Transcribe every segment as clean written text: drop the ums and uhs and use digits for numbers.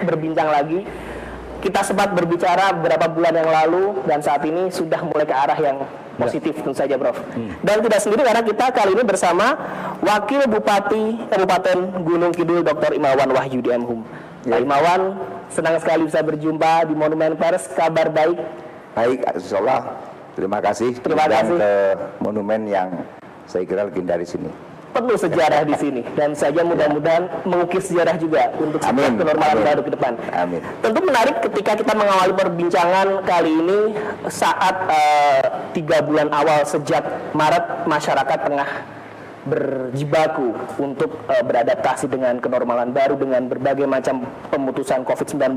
berbincang lagi. Kita sempat berbicara beberapa bulan yang lalu dan saat ini sudah mulai ke arah yang positif tentu saja, Prof. Dan tidak sendiri karena kita kali ini bersama Wakil Bupati Kabupaten Gunung Kidul Dr. Imawan Wahyudi M.Hum. Pak Imawan, senang sekali bisa berjumpa di Monumen Pers. Kabar baik? Baik, insyaallah. Terima kasih. Terima kasih ke monumen yang saya kira legendaris sini. Penuh sejarah di sini dan saja mudah-mudahan mengukir sejarah juga untuk sebuah kenormalan baru ke depan. Amin. Tentu menarik ketika kita mengawali perbincangan kali ini saat 3 bulan awal sejak Maret masyarakat tengah berjibaku untuk beradaptasi dengan kenormalan baru dengan berbagai macam pemutusan COVID-19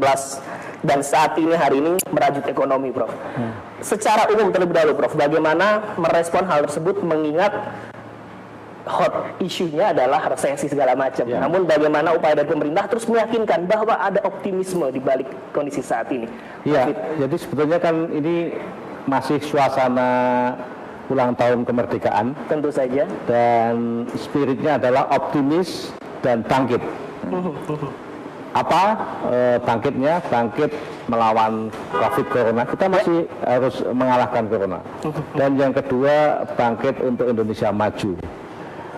dan saat ini hari ini merajut ekonomi, Prof. Secara umum terlebih dahulu, Prof, bagaimana merespon hal tersebut mengingat hot isunya adalah resesi segala macam. Namun bagaimana upaya dari pemerintah terus meyakinkan bahwa ada optimisme di balik kondisi saat ini. Iya, jadi sebetulnya kan ini masih suasana ulang tahun kemerdekaan. Tentu saja. Dan spiritnya adalah optimis dan bangkit. Apa bangkitnya? Bangkit melawan COVID Corona. Kita masih harus mengalahkan Corona. Dan yang kedua, bangkit untuk Indonesia maju.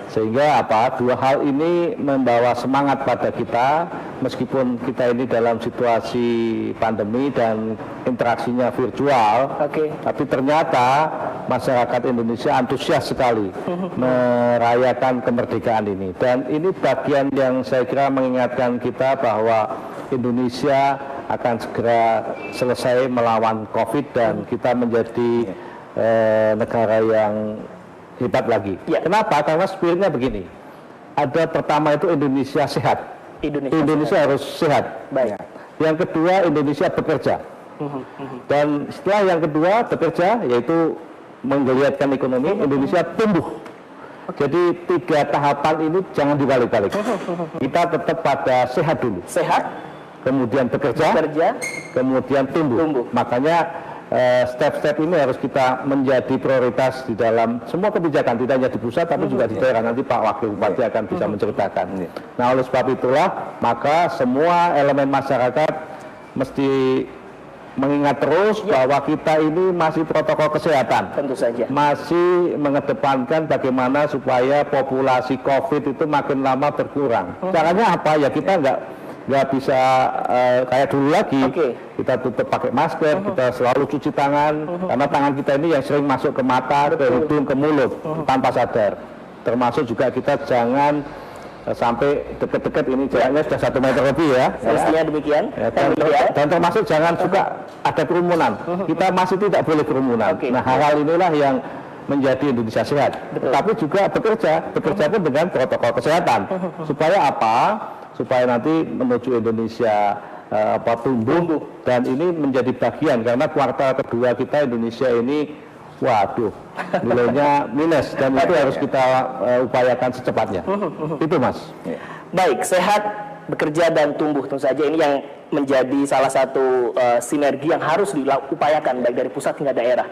Sehingga dua hal ini membawa semangat pada kita meskipun kita ini dalam situasi pandemi dan interaksinya virtual, tapi ternyata masyarakat Indonesia antusias sekali merayakan kemerdekaan ini. Dan ini bagian yang saya kira mengingatkan kita bahwa Indonesia akan segera selesai melawan COVID dan kita menjadi negara yang hebat lagi. Kenapa? Karena spiritnya begini. Ada pertama itu Indonesia sehat. Indonesia harus sehat. Baik. Yang kedua Indonesia bekerja. Dan setelah yang kedua bekerja yaitu menggeliatkan ekonomi, Indonesia tumbuh. Jadi 3 tahapan ini jangan dibalik-balik. Kita tetap pada sehat dulu. Sehat, kemudian bekerja, kemudian tumbuh. Makanya step-step ini harus kita menjadi prioritas di dalam semua kebijakan, tidak hanya di pusat tapi juga di daerah. Nanti Pak Wakil Bupati akan bisa menceritakan. Nah, oleh sebab itulah maka semua elemen masyarakat mesti mengingat terus bahwa kita ini masih protokol kesehatan. Tentu saja. Masih mengedepankan bagaimana supaya populasi COVID itu makin lama berkurang. Caranya apa? Ya kita nggak bisa kayak dulu lagi. Kita tutup pakai masker, kita selalu cuci tangan, karena tangan kita ini yang sering masuk ke mata, ke hidung, ke mulut tanpa sadar. Termasuk juga kita jangan sampai deket-deket, ini jaraknya sudah 1 meter lebih ya. Semestinya demikian. Dan termasuk jangan juga ada kerumunan. Kita masih tidak boleh kerumunan. Nah, hal-hal inilah yang menjadi Indonesia sehat. Tapi juga bekerja pun dengan protokol kesehatan. Supaya apa? Supaya nanti menuju Indonesia tumbuh, dan ini menjadi bagian karena kuartal kedua kita Indonesia ini nilainya minus dan itu harus kita upayakan secepatnya. Itu Mas. Baik, sehat, bekerja dan tumbuh tentu saja ini yang menjadi salah satu sinergi yang harus diupayakan baik dari pusat hingga daerah.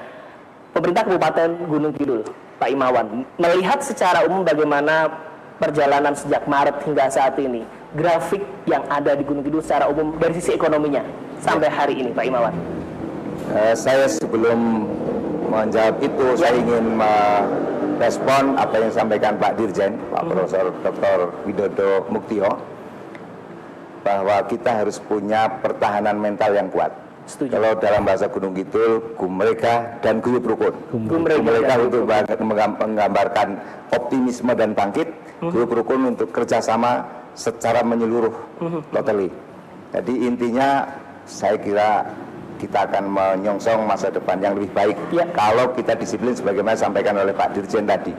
Pemerintah Kabupaten Gunung Kidul, Pak Imawan, melihat secara umum bagaimana perjalanan sejak Maret hingga saat ini, grafik yang ada di Gunung Kidul secara umum dari sisi ekonominya sampai hari ini, Pak Imawan. Saya sebelum menjawab itu, saya ingin merespon apa yang disampaikan Pak Dirjen, Pak Profesor Dr. Widodo Muktio, bahwa kita harus punya pertahanan mental yang kuat. Setuju. Kalau dalam bahasa Gunung Kidul, gumreka dan guyub rukun. Gumreka untuk menggambarkan optimisme dan bangkit, guyub rukun untuk kerjasama secara menyeluruh, totally. Jadi intinya saya kira kita akan menyongsong masa depan yang lebih baik kalau kita disiplin sebagaimana disampaikan oleh Pak Dirjen tadi.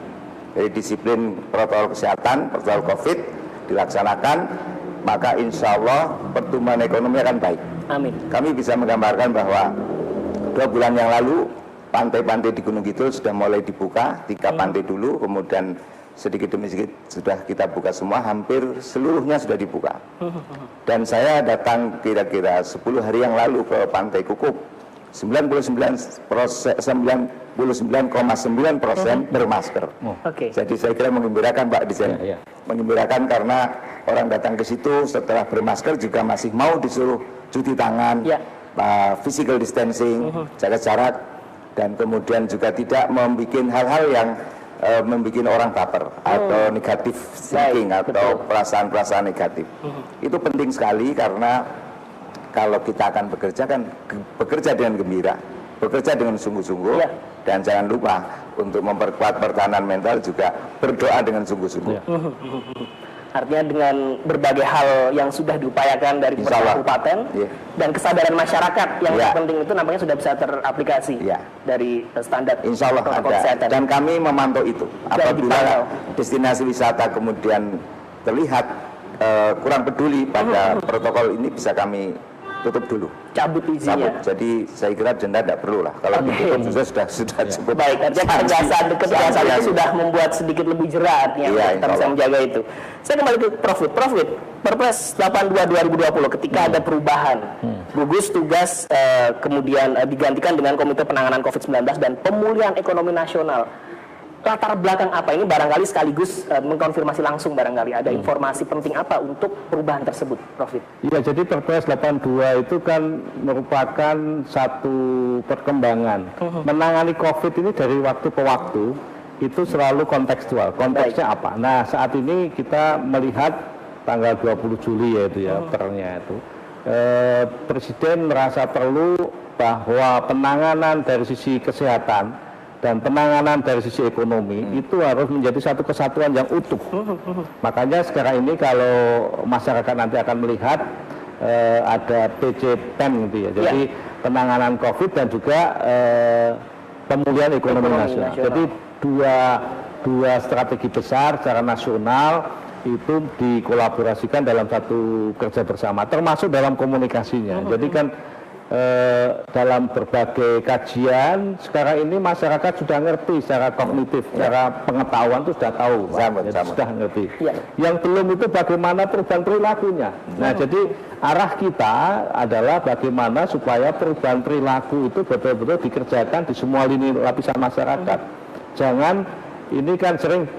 Jadi disiplin protokol kesehatan, protokol COVID dilaksanakan, maka insya Allah pertumbuhan ekonomi akan baik. Amin. Kami bisa menggambarkan bahwa 2 bulan yang lalu pantai-pantai di Gunung Kidul sudah mulai dibuka, 3 pantai dulu, kemudian sedikit demi sedikit sudah kita buka semua, hampir seluruhnya sudah dibuka. Dan saya datang kira-kira 10 hari yang lalu ke Pantai Kukup, 99,9% bermasker. Oke. Jadi saya kira menggembirakan Pak Dirjen. Ya, ya. Menggembirakan karena orang datang ke situ setelah bermasker juga masih mau disuruh cuci tangan, Ya. physical distancing, jaga jarak, dan kemudian juga tidak membuat hal-hal yang membuat orang baper atau negatif thinking atau perasaan-perasaan negatif. Itu penting sekali karena kalau kita akan bekerja kan bekerja dengan gembira, bekerja dengan sungguh-sungguh, Ya. dan jangan lupa untuk memperkuat pertahanan mental juga berdoa dengan sungguh-sungguh. Ya. Artinya dengan berbagai hal yang sudah diupayakan dari Insya Allah. kabupaten Iya. dan kesadaran masyarakat yang Iya. penting itu nampaknya sudah bisa teraplikasi Iya. dari standar Insya Allah protokol ada, kesehatan. dan kami memantau itu. Dan Apabila dipantau. destinasi wisata kemudian terlihat kurang peduli pada protokol ini, bisa kami tutup dulu. Cabut izinnya. Cabut. Jadi saya kira denda tidak perlu lah. Kalau ditutup sudah cukup. Baik, artinya ketegasan itu sudah membuat sedikit lebih jerah artinya Iya, kita bisa insya Allah. menjaga itu. Saya kembali ke Profit, Perpres 82/2020 ketika ada perubahan, gugus tugas kemudian digantikan dengan Komite Penanganan COVID-19 dan Pemulihan Ekonomi Nasional. Latar belakang apa ini barangkali sekaligus mengkonfirmasi langsung barangkali ada informasi penting apa untuk perubahan tersebut, Profit? Iya, jadi Perpres 82 itu kan merupakan satu perkembangan. Menangani COVID ini dari waktu ke waktu itu selalu kontekstual. Konteksnya apa? Nah, saat ini kita melihat tanggal 20 Juli yaitu ya, ternya itu. Presiden merasa perlu bahwa penanganan dari sisi kesehatan dan penanganan dari sisi ekonomi itu harus menjadi satu kesatuan yang utuh. Makanya sekarang ini kalau masyarakat nanti akan melihat ada PCPEN gitu ya. Jadi penanganan COVID dan juga pemulihan ekonomi nasional. Jadi dua strategi besar secara nasional itu dikolaborasikan dalam satu kerja bersama, termasuk dalam komunikasinya. Jadi kan dalam berbagai kajian sekarang ini masyarakat sudah ngerti secara kognitif, secara pengetahuan itu sudah tahu, sudah ngerti. Ya. Yang belum itu bagaimana perubahan perilakunya. Nah, jadi arah kita adalah bagaimana supaya perubahan perilaku itu betul-betul dikerjakan di semua lini lapisan masyarakat. Jangan ini kan sering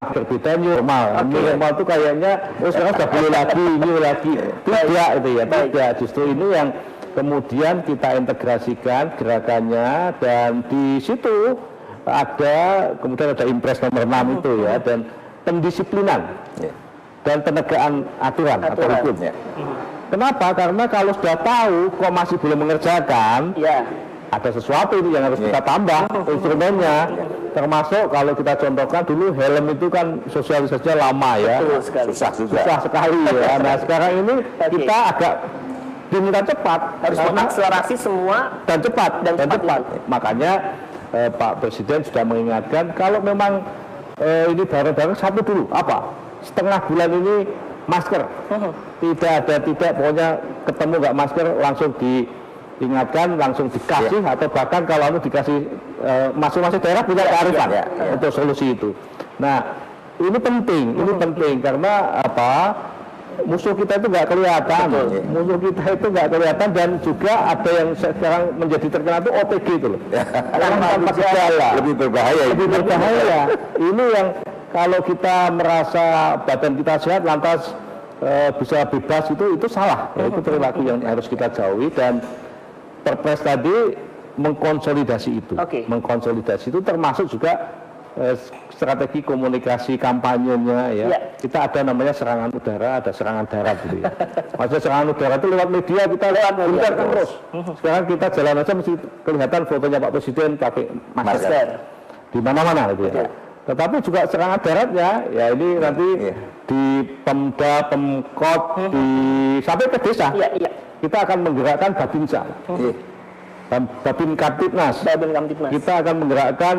berbeda normal. Normal itu kayaknya sekarang sudah boleh lagi, ini lagi. Tidak itu ya, tidak. Justru ini yang kemudian kita integrasikan gerakannya, dan di situ kemudian ada Impres nomor 6 itu ya, dan pendisiplinan dan penegakan aturan atau hukum. Kenapa? Karena kalau sudah tahu kok masih belum mengerjakan, ada sesuatu itu yang harus kita tambah instrumennya. Termasuk kalau kita contohkan dulu helm itu kan sosialisasinya lama ya, susah sekali ya. Nah sekarang ini kita agak diminta cepat, harus mengakselerasi semua dan cepat. Makanya Pak Presiden sudah mengingatkan kalau memang ini bareng-bareng satu dulu setengah bulan ini masker, tidak pokoknya ketemu nggak masker langsung diingatkan, langsung dikasih, atau bahkan kalau dikasih masing-masing daerah punya kearifan untuk solusi itu. Nah ini penting karena musuh kita itu nggak kelihatan, dan juga ada yang sekarang menjadi terkenal itu OTG itu loh, orang tanpa gejala, lebih berbahaya. Ini yang kalau kita merasa badan kita sehat lantas bisa bebas itu salah, itu perilaku yang harus kita jauhi. Dan Perpres tadi mengkonsolidasi itu, termasuk juga strategi komunikasi kampanyenya ya. Kita ada namanya serangan udara, ada serangan darat gitu ya. Maksudnya serangan udara itu lewat media, kita gencar terus. Sekarang kita jalan aja mesti kelihatan fotonya Pak Presiden pakai masker di mana-mana gitu ya. Tetapi juga serangan daratnya ya ini nanti di Pemda, Pemkot, sampai ke desa. Kita akan menggerakkan Babinsa, Babin Kamtibnas. Kita akan menggerakkan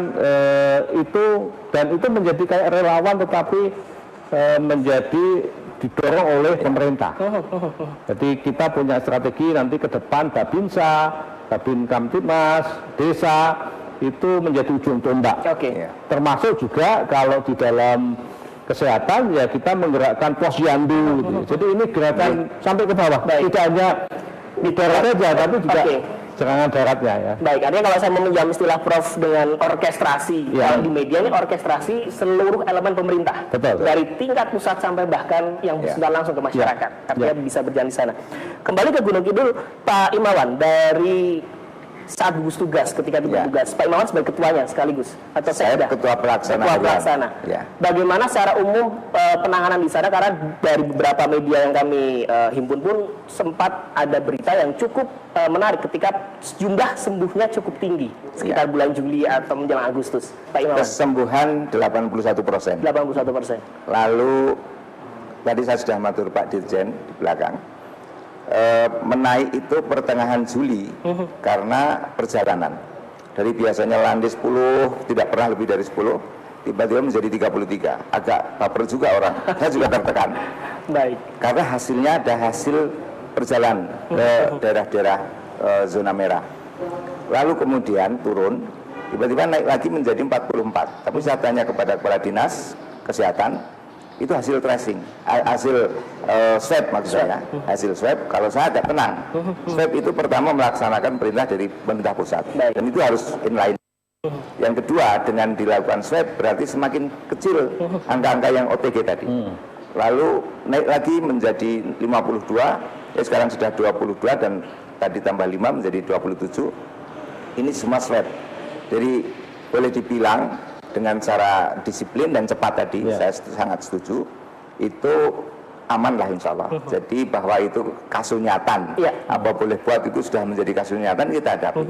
itu, dan itu menjadi kayak relawan tetapi menjadi didorong oleh pemerintah. Jadi kita punya strategi nanti ke depan Babinsa, Babin Kamtibnas, desa itu menjadi ujung tombak. Termasuk juga kalau di dalam kesehatan ya kita menggerakkan posyandu gitu. Jadi ini gerakan sampai ke bawah, tidak hanya di daerah saja tapi juga serangan daratnya ya. Baik, artinya kalau saya meminjam istilah Prof dengan orkestrasi, Ya. kalau di media ini orkestrasi seluruh elemen pemerintah, Betul. dari tingkat pusat sampai bahkan yang Ya. sudah langsung ke masyarakat, artinya Ya. bisa berjalan di sana. Kembali ke Gunung Kidul, Pak Imawan, dari saat gugus tugas ketika Ya. bertugas, Pak Imawan sebagai ketuanya sekaligus atau Saya sekda? ketua pelaksana. Ketua harian. pelaksana. Ya. Bagaimana secara umum penanganan di sana, karena dari beberapa media yang kami himpun pun sempat ada berita yang cukup menarik ketika jumlah sembuhnya cukup tinggi sekitar bulan Juli atau menjelang Agustus. Pak Imawan, Kesembuhan 81%. 81%. Lalu tadi saya sudah matur Pak Dirjen di belakang, menaik itu pertengahan Juli karena perjalanan. Dari biasanya landai 10, tidak pernah lebih dari 10, tiba-tiba menjadi 33. Agak baper juga orang, saya juga tertekan. Baik. Karena hasilnya ada hasil perjalanan ke daerah-daerah zona merah. Lalu kemudian turun, tiba-tiba naik lagi menjadi 44. Tapi saya tanya kepada kepala dinas kesehatan, itu hasil tracing, hasil swab maksud saya, hasil swab. Kalau saya agak tenang, swab itu pertama melaksanakan perintah dari pemerintah pusat, Baik. dan itu harus inline. Yang kedua, dengan dilakukan swab berarti semakin kecil angka-angka yang OTG tadi. Lalu naik lagi menjadi 52, ya sekarang sudah 22 dan tadi tambah 5 menjadi 27. Ini semua swab. Jadi boleh dibilang dengan cara disiplin dan cepat tadi, saya sangat setuju, itu aman lah insya Allah. Jadi bahwa itu kasunyatan, apa boleh buat itu sudah menjadi kasunyatan, kita hadapi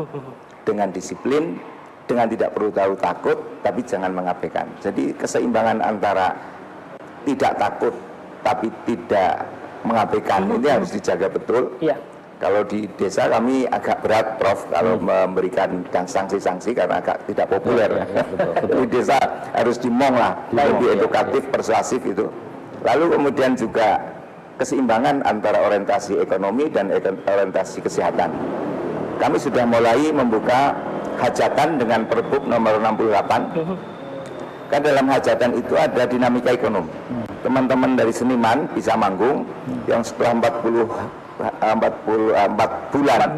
dengan disiplin, dengan tidak perlu terlalu takut, tapi jangan mengabaikan. Jadi keseimbangan antara tidak takut tapi tidak mengabaikan ini harus dijaga betul. Iya. Kalau di desa kami agak berat, Prof, kalau memberikan sanksi-sanksi karena agak tidak populer. Di desa harus dimong lah, lebih edukatif, persuasif itu. Lalu kemudian juga keseimbangan antara orientasi ekonomi dan orientasi kesehatan. Kami sudah mulai membuka hajatan dengan Pergub nomor 68. Kan dalam hajatan itu ada dinamika ekonomi. Teman-teman dari seniman bisa manggung, yang setelah 4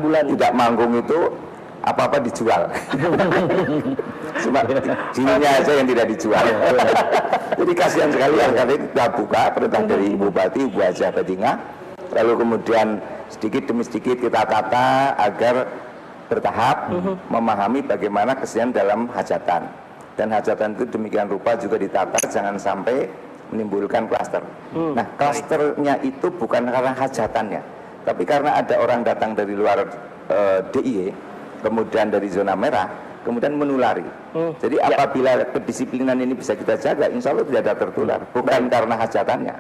bulan tidak manggung itu apa-apa dijual. Cuma jinnya aja yang tidak dijual. Jadi kasihan sekali ya, karena itu kita buka perintah dari Bupati, Ibu Hajah Badinga. Lalu kemudian sedikit demi sedikit kita tata agar bertahap memahami bagaimana kesenian dalam hajatan. Dan hajatan itu demikian rupa juga ditata jangan sampai menimbulkan klaster. Nah, klasternya itu bukan karena hajatannya, tapi karena ada orang datang dari luar DIY, kemudian dari zona merah, kemudian menulari. Jadi apabila kedisiplinan ini bisa kita jaga, insya Allah tidak ada tertular. Bukan karena hajatannya,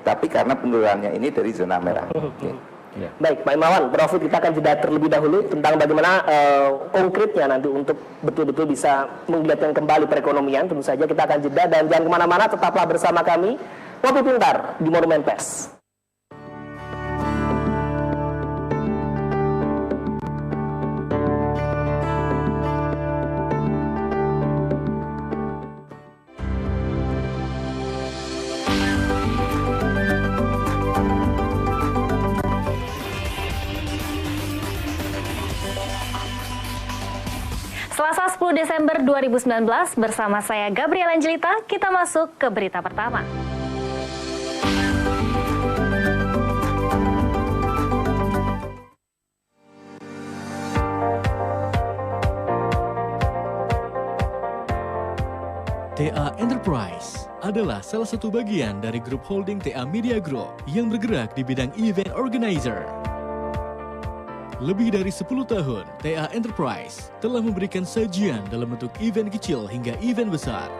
tapi karena penularannya ini dari zona merah. Baik, Pak Imawan, Prof, kita akan jeda terlebih dahulu tentang bagaimana konkretnya nanti untuk betul-betul bisa menggiatkan kembali perekonomian. Tentu saja kita akan jeda dan jangan kemana-mana, tetaplah bersama kami, Ngopi Pintar di Monumen Pes. Selasa 10 Desember 2019 bersama saya Gabriela Angelita, kita masuk ke berita pertama. TA Enterprise adalah salah satu bagian dari grup holding TA Media Group yang bergerak di bidang event organizer. Lebih dari 10 tahun, TA Enterprise telah memberikan sajian dalam bentuk event kecil hingga event besar.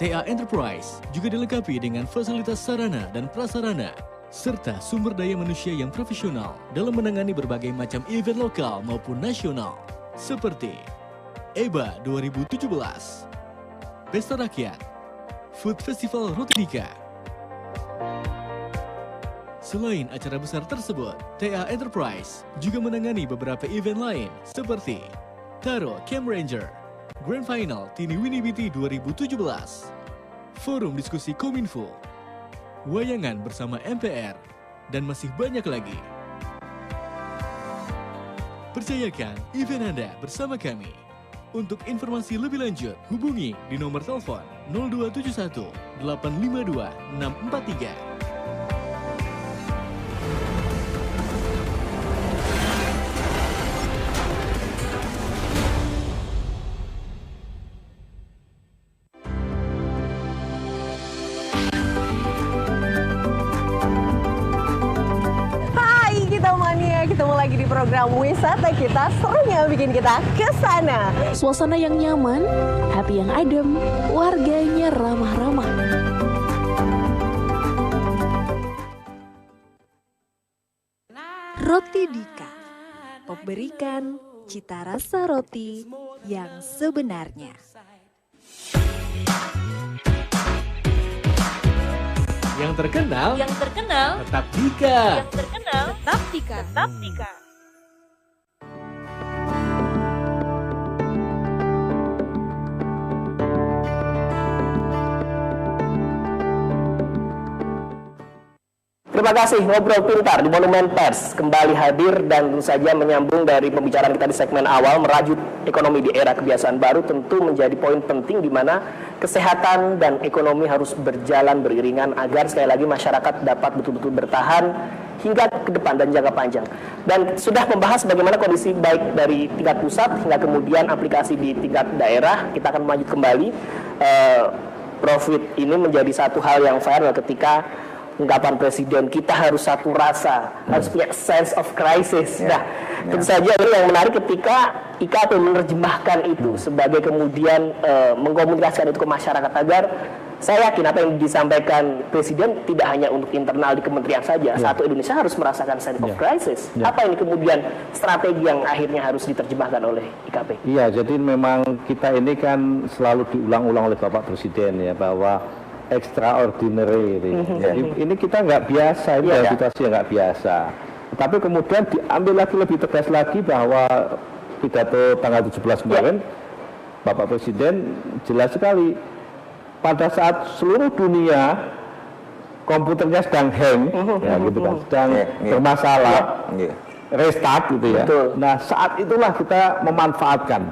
TA Enterprise juga dilengkapi dengan fasilitas sarana dan prasarana, serta sumber daya manusia yang profesional dalam menangani berbagai macam event lokal maupun nasional, seperti EBA 2017, Pesta Rakyat, Food Festival Rotinika. Selain acara besar tersebut, TA Enterprise juga menangani beberapa event lain seperti Taro Camp Ranger, Grand Final Tini Winnie BT 2017, Forum Diskusi Kominfo, Wayangan bersama MPR, dan masih banyak lagi. Percayakan event Anda bersama kami. Untuk informasi lebih lanjut, hubungi di nomor telepon 0271 852 643. Ketemu lagi di program wisata kita, serunya bikin kita kesana. Suasana yang nyaman, hati yang adem, warganya ramah-ramah. Roti Dika, memberikan cita rasa roti yang sebenarnya. Yang terkenal tetap Dika. Tetap Dika. Terima kasih, Ngobrol Pintar di Monumen Pers kembali hadir dan tentu saja menyambung dari pembicaraan kita di segmen awal, merajut ekonomi di era kebiasaan baru tentu menjadi poin penting di mana kesehatan dan ekonomi harus berjalan beriringan agar sekali lagi masyarakat dapat betul-betul bertahan hingga ke depan dan jangka panjang. Dan sudah membahas bagaimana kondisi baik dari tingkat pusat hingga kemudian aplikasi di tingkat daerah. Kita akan lanjut kembali. Profit ini menjadi satu hal yang viral ketika ungkapan presiden, kita harus satu rasa, harus punya sense of crisis. Nah, tentu saja ini yang menarik ketika IKP menerjemahkan itu sebagai kemudian mengkomunikasikan itu ke masyarakat agar saya yakin apa yang disampaikan presiden tidak hanya untuk internal di kementerian saja. Satu Indonesia harus merasakan sense of crisis. Apa ini kemudian strategi yang akhirnya harus diterjemahkan oleh IKP? Iya, jadi memang kita ini kan selalu diulang-ulang oleh Bapak Presiden ya bahwa extraordinary. Jadi ini kita nggak biasa, ini situasi yang nggak biasa. Tapi kemudian diambil lagi lebih tegas lagi bahwa pidato tanggal 17 kemarin Bapak Presiden jelas sekali pada saat seluruh dunia komputernya sedang hang, ya gitu kan, sedang bermasalah, restart gitu ya. Nah saat itulah kita memanfaatkan.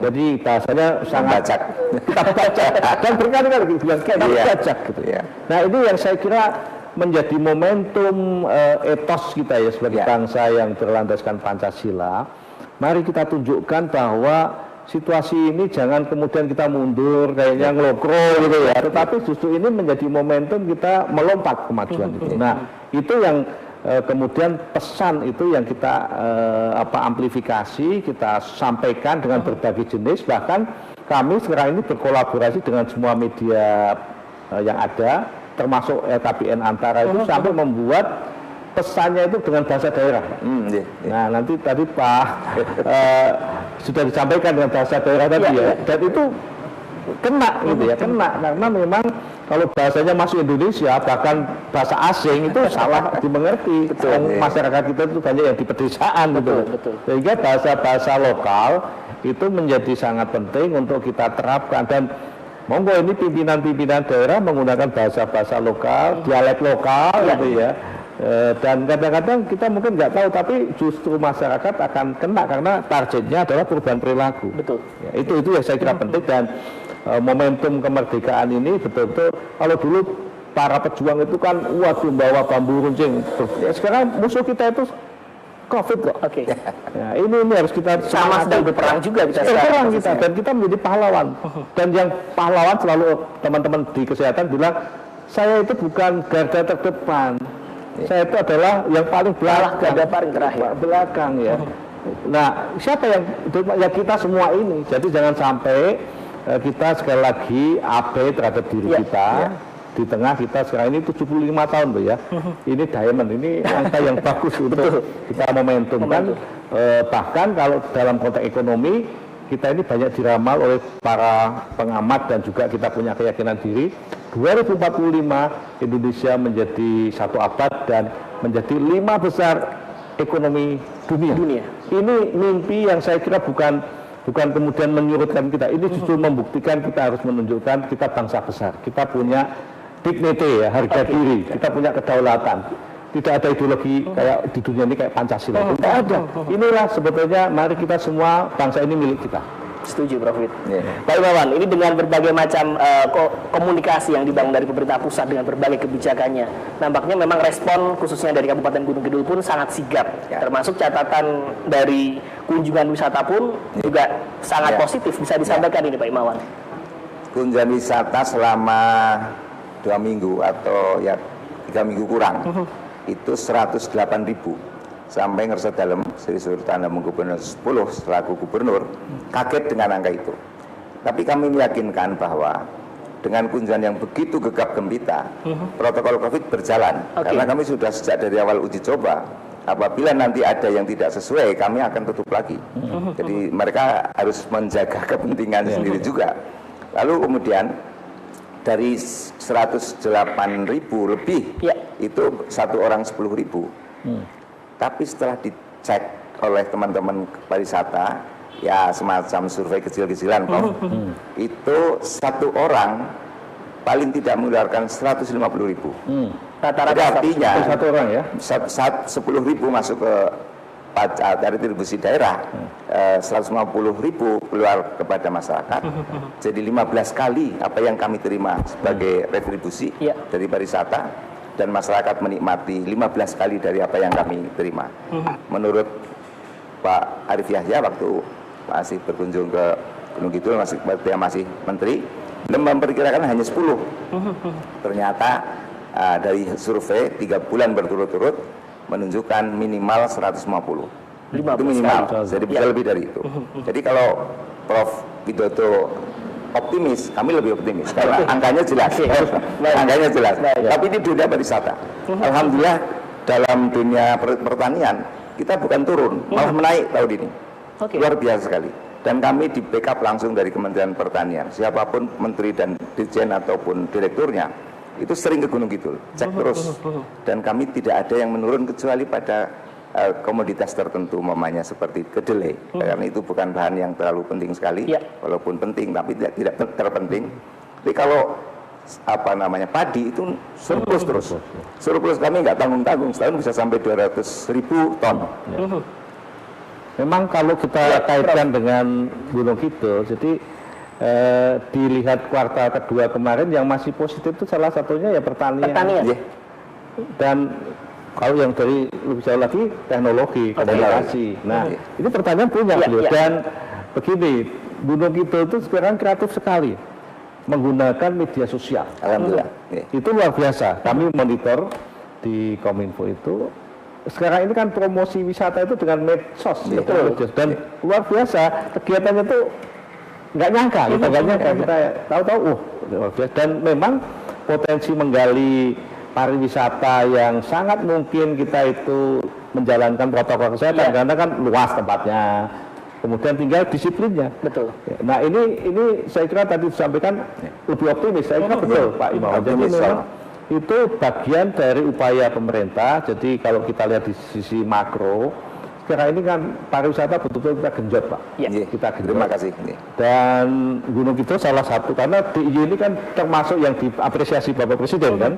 Jadi bahasanya sangat kita baca dan berkali-kali bilang kita baca gitu. Nah ini yang saya kira menjadi momentum etos kita ya sebagai bangsa yang berlandaskan Pancasila. Mari kita tunjukkan bahwa situasi ini jangan kemudian kita mundur kayaknya ngelokro gitu ya, tetapi justru ini menjadi momentum kita melompat kemajuan itu. Nah itu yang kemudian pesan itu yang kita amplifikasi, kita sampaikan dengan berbagai jenis. Bahkan kami sekarang ini berkolaborasi dengan semua media yang ada, termasuk LKPN Antara itu sampai membuat pesannya itu dengan bahasa daerah. Nah nanti tadi Pak sudah disampaikan dengan bahasa daerah tadi ya, dan itu kena gitu ya, kena karena memang kalau bahasanya masuk Indonesia bahkan bahasa asing itu salah dimengerti. Masyarakat kita itu banyak yang di pedesaan gitu. Sehingga bahasa-bahasa lokal itu menjadi sangat penting untuk kita terapkan, dan monggo ini pimpinan-pimpinan daerah menggunakan bahasa-bahasa lokal, dialek lokal gitu ya. Dan kadang-kadang kita mungkin nggak tahu, tapi justru masyarakat akan kena karena targetnya adalah perubahan perilaku. Ya, itu yang saya kira penting. Dan momentum kemerdekaan ini betul-betul, kalau dulu para pejuang itu kan waduh bawa bambu runcing, sekarang musuh kita itu COVID kok. Ya, ini harus kita sama sedang berperang juga kita sekarang kita, dan kita menjadi pahlawan. Dan yang pahlawan selalu teman-teman di kesehatan bilang, saya itu bukan garda terdepan, saya itu adalah yang paling belakang, paling terakhir belakang ya. Nah siapa yang kita semua ini. Jadi jangan sampai kita sekali lagi abai terhadap diri kita. Di tengah kita sekarang ini 75 tahun loh ya. Ini diamond, ini angka yang bagus untuk kita momentumkan. Bahkan kalau dalam konteks ekonomi, kita ini banyak diramal oleh para pengamat dan juga kita punya keyakinan diri. 2045 Indonesia menjadi satu abad dan menjadi 5 besar ekonomi dunia. Ini mimpi yang saya kira bukan kemudian menyurutkan kita. Ini justru membuktikan kita harus menunjukkan kita bangsa besar. Kita punya dignity ya, harga diri. Kita punya kedaulatan. tidak ada ideologi kayak di dunia ini kayak Pancasila. Tidak ada. Inilah sebetulnya mari kita semua bangsa ini milik kita. Setuju, Prof. Pak Imawan, ini dengan berbagai macam komunikasi yang dibangun dari pemerintah pusat dengan berbagai kebijakannya, nampaknya memang respon khususnya dari Kabupaten Gunung Kidul pun sangat sigap. Termasuk catatan dari kunjungan wisata pun juga sangat positif. Bisa disampaikan ini, Pak Imawan? Kunjungan wisata selama 2 minggu atau ya 3 minggu kurang, itu 108.000. Sampai ngerasa dalam Sri Sultan Hamengkubuwono X selaku gubernur kaget dengan angka itu. Tapi kami meyakinkan bahwa dengan kunjungan yang begitu gegap gempita, protokol COVID berjalan. Karena kami sudah sejak dari awal uji coba, apabila nanti ada yang tidak sesuai, kami akan tutup lagi. Jadi mereka harus menjaga kepentingan sendiri juga. Lalu kemudian dari 108.000 lebih, itu satu orang 10.000. Tapi setelah dicek oleh teman-teman pariwisata, ya semacam survei kecil-kecilan, itu satu orang paling tidak mengeluarkan 150.000. Jadi artinya satu orang ya, 10.000 masuk ke pajak dari retribusi daerah, 150.000 keluar kepada masyarakat. Jadi 15 kali apa yang kami terima sebagai retribusi dari pariwisata. Dan masyarakat menikmati 15 kali dari apa yang kami terima. Menurut Pak Arief Yahya waktu masih berkunjung ke Gunung Kidul, dia masih menteri, memperkirakan hanya 10. Ternyata dari survei 3 bulan berturut-turut menunjukkan minimal 150. Itu minimal, jadi bisa lebih dari itu. Jadi kalau Prof Widodo optimis, kami lebih optimis karena angkanya jelas. Angkanya jelas. Tapi ini dunia pariwisata. Alhamdulillah dalam dunia pertanian kita bukan turun, malah menaik tahun ini. Luar biasa sekali. Dan kami di backup langsung dari Kementerian Pertanian. Siapapun menteri dan dirjen ataupun direkturnya itu sering ke Gunung Kidul, cek terus. Dan kami tidak ada yang menurun kecuali pada komoditas tertentu, mamanya seperti kedelai, karena itu bukan bahan yang terlalu penting sekali, walaupun penting tapi tidak terpenting. Tapi kalau padi itu surplus terus. Surplus kami nggak tanggung-tanggung, setahun bisa sampai 200.000 ton. Memang kalau kita kaitkan dengan Gunung Kidul, jadi dilihat kuartal kedua kemarin yang masih positif itu salah satunya ya pertanian. Dan kalau yang dari lebih jauh lagi teknologi, komunikasi. Nah, ini pertanyaan punya beliau. Dan begini, Gunung Kidul itu sekarang kreatif sekali menggunakan media sosial. Alhamdulillah. Itu luar biasa. Kami monitor di Kominfo itu. Sekarang ini kan promosi wisata itu dengan medsos, dan luar biasa kegiatannya itu nggak nyangka, kita tahu-tahu, luar biasa. Dan memang potensi menggali pariwisata yang sangat mungkin kita itu menjalankan protokol kesehatan karena kan luas tempatnya, kemudian tinggal disiplinnya. Betul. Nah ini saya kira tadi disampaikan lebih optimis, saya kira betul Pak Imawan. Jadi memang itu bagian dari upaya pemerintah. Jadi kalau kita lihat di sisi makro, sekarang ini kan pariwisata betul-betul kita genjot Pak. Kita genjot. Terima kasih. Dan Gunung Kidul salah satu, karena DIY ini kan termasuk yang diapresiasi Bapak Presiden kan.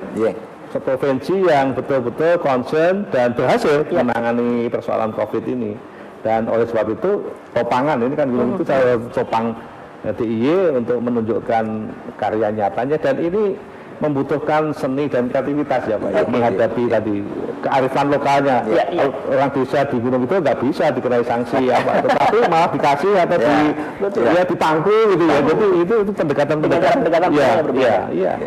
Provinsi yang betul-betul concern dan berhasil menangani persoalan COVID ini. Dan oleh sebab itu topangan ini kan Gunung itu topang DIY untuk menunjukkan karya nyatanya, dan ini membutuhkan seni dan kreativitas ya Pak, menghadapi tadi kearifan lokalnya. Orang desa di Gunung itu nggak bisa dikenai sanksi apa, tetapi malah dikasih atau dipangku gitu ya. Jadi itu pendekatan yang berbeda.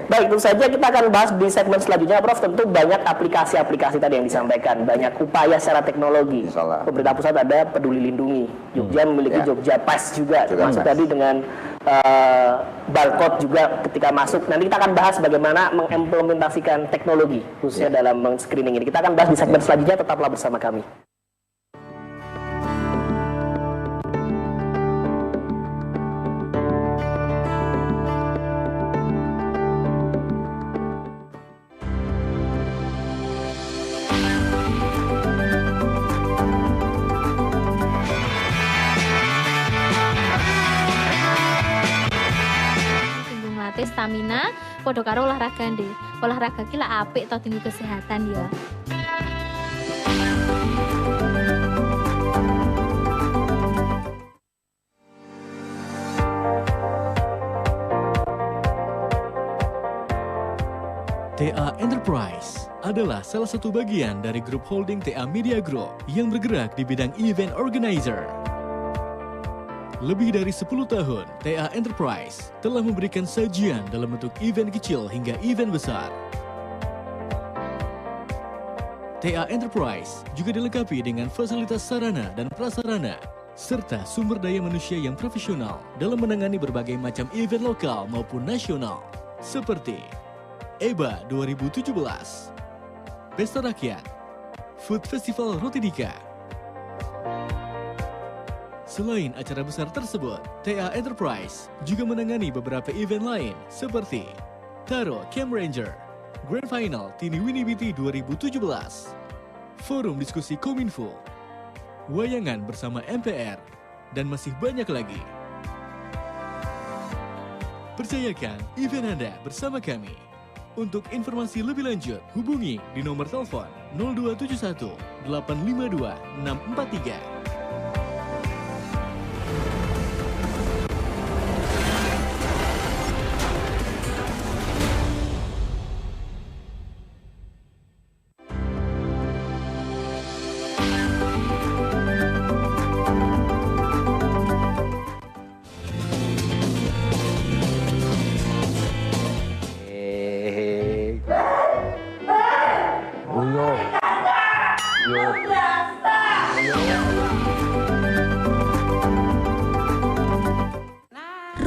Baik, tentu saja kita akan bahas di segmen selanjutnya, Prof. Tentu banyak aplikasi-aplikasi tadi yang disampaikan, banyak upaya secara teknologi. Pemerintah pusat ada Peduli Lindungi, Jogja memiliki Jogja Pass juga, termasuk tadi dengan barcode juga ketika masuk. Nanti kita akan bahas bagaimana mengimplementasikan teknologi khususnya dalam screening ini. Kita akan bahas di segmen selanjutnya, tetaplah bersama kami. Stamina, podo karo olahraga ndek. Olahraga ki lak apik to tinggu kesehatan ya. Enterprise adalah salah satu bagian dari grup holding TA Media Group yang bergerak di bidang event organizer. Lebih dari 10 tahun, TA Enterprise telah memberikan sajian dalam bentuk event kecil hingga event besar. TA Enterprise juga dilengkapi dengan fasilitas sarana dan prasarana, serta sumber daya manusia yang profesional dalam menangani berbagai macam event lokal maupun nasional, seperti EBA 2017, Pesta Rakyat, Food Festival Roti Dika. Selain acara besar tersebut, TA Enterprise juga menangani beberapa event lain seperti Taro Camp Ranger, Grand Final Tini Winnie BT 2017, Forum Diskusi Kominfo, Wayangan bersama MPR, dan masih banyak lagi. Percayakan event Anda bersama kami. Untuk informasi lebih lanjut, hubungi di nomor telepon 0271 852 643.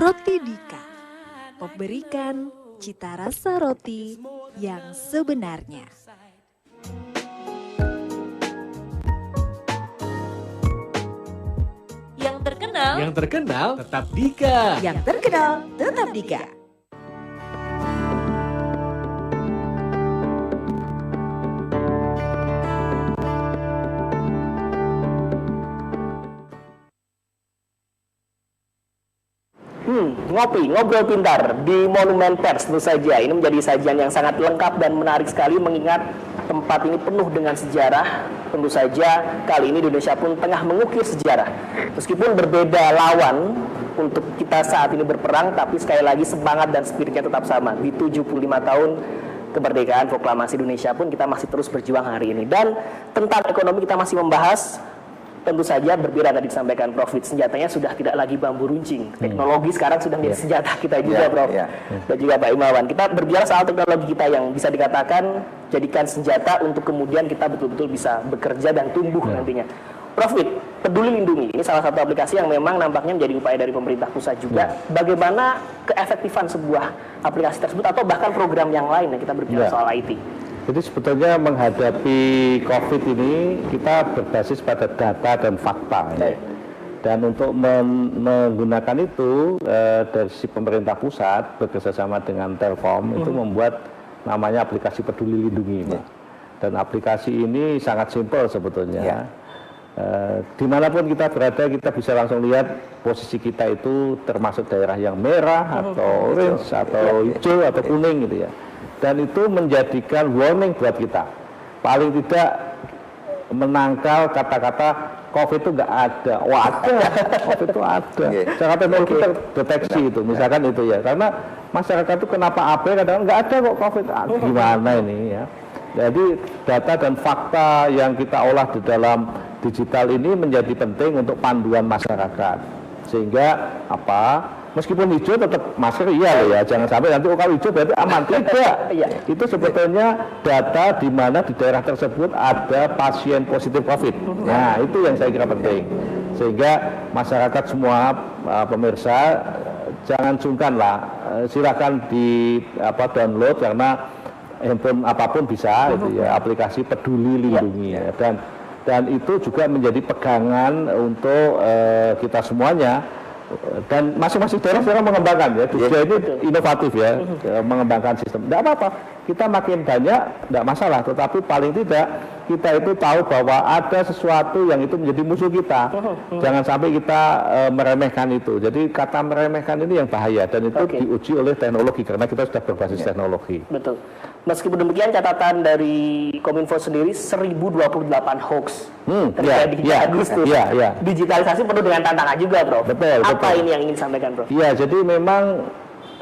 Roti Dika memberikan cita rasa roti yang sebenarnya. Yang terkenal tetap Dika. Yang terkenal tetap Dika. Ngobrol pintar di Monumen Pers tentu saja. Ini menjadi sajian yang sangat lengkap dan menarik sekali mengingat tempat ini penuh dengan sejarah. Tentu saja kali ini Indonesia pun tengah mengukir sejarah. Meskipun berbeda lawan untuk kita saat ini berperang, tapi sekali lagi semangat dan spiritnya tetap sama. Di 75 tahun kemerdekaan proklamasi Indonesia pun kita masih terus berjuang hari ini. Dan tentang ekonomi kita masih membahas. Tentu saja berbeda tadi disampaikan Prof. Senjatanya sudah tidak lagi bambu runcing. Teknologi sekarang sudah menjadi senjata kita juga, Prof. Dan juga Pak Imawan. Kita berbicara soal teknologi kita yang bisa dikatakan jadikan senjata untuk kemudian kita betul-betul bisa bekerja dan tumbuh nantinya. Prof. Peduli Lindungi ini salah satu aplikasi yang memang nampaknya menjadi upaya dari pemerintah pusat juga. Bagaimana keefektifan sebuah aplikasi tersebut atau bahkan program yang lain yang kita berbicara soal IT? Jadi sebetulnya menghadapi COVID ini kita berbasis pada data dan fakta. Ya. Dan untuk menggunakan itu dari si pemerintah pusat bekerjasama dengan Telkom itu membuat namanya aplikasi Peduli Lindungi. Dan aplikasi ini sangat simpel sebetulnya. Dimanapun kita berada kita bisa langsung lihat posisi kita itu termasuk daerah yang merah atau orange atau hijau atau kuning gitu ya. Dan itu menjadikan warning buat kita. Paling tidak menangkal kata-kata COVID itu nggak ada. Wah, ada. COVID itu ada. Secara teknologi terdeteksi itu, misalkan itu ya. Karena masyarakat itu kenapa abai kadang nggak ada kok COVID. Gimana ini ya. Jadi data dan fakta yang kita olah di dalam digital ini menjadi penting untuk panduan masyarakat. Sehingga meskipun hijau tetap masker ya, jangan sampai nanti kalau hijau berarti aman, tidak. Itu sebetulnya data di mana di daerah tersebut ada pasien positif COVID. Nah, itu yang saya kira penting. Sehingga masyarakat semua pemirsa jangan sungkan lah, silakan di download karena handphone apapun bisa itu ya, aplikasi Peduli Lindungi ya. Dan itu juga menjadi pegangan untuk kita semuanya. Dan masing-masing daerah sekarang mengembangkan ya, Jogja ini inovatif ya, mengembangkan sistem. Tidak apa-apa, kita makin banyak, tidak masalah. Tetapi paling tidak kita itu tahu bahwa ada sesuatu yang itu menjadi musuh kita. Jangan sampai kita meremehkan itu. Jadi kata meremehkan ini yang bahaya dan itu diuji oleh teknologi karena kita sudah berbasis teknologi. Betul. Meskipun demikian catatan dari Kominfo sendiri 1028 hoax terjadi di Agustus. Digitalisasi penuh dengan tantangan juga, Prof. Betul. Apa ini yang ingin disampaikan, Prof? Iya, jadi memang